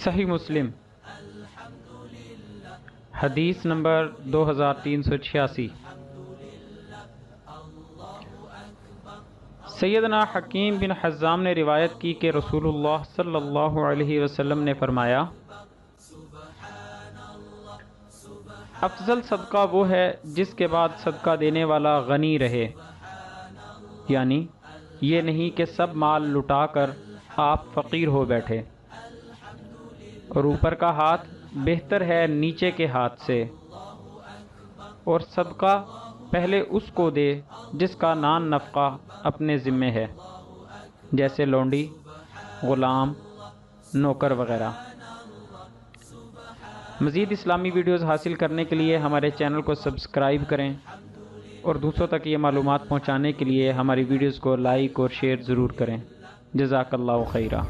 صحیح مسلم حدیث نمبر 2386۔ سیدنا حکیم بن حزام نے روایت کی کہ رسول اللہ صلی اللہ علیہ وسلم نے فرمایا، افضل صدقہ وہ ہے جس کے بعد صدقہ دینے والا غنی رہے، یعنی یہ نہیں کہ سب مال لٹا کر آپ فقیر ہو بیٹھے، اور اوپر کا ہاتھ بہتر ہے نیچے کے ہاتھ سے، اور صدقہ پہلے اس کو دے جس کا نان نفقہ اپنے ذمے ہے، جیسے لونڈی، غلام، نوکر وغیرہ۔ مزید اسلامی ویڈیوز حاصل کرنے کے لیے ہمارے چینل کو سبسکرائب کریں، اور دوسروں تک یہ معلومات پہنچانے کے لیے ہماری ویڈیوز کو لائک اور شیئر ضرور کریں۔ جزاک اللہ خیرہ۔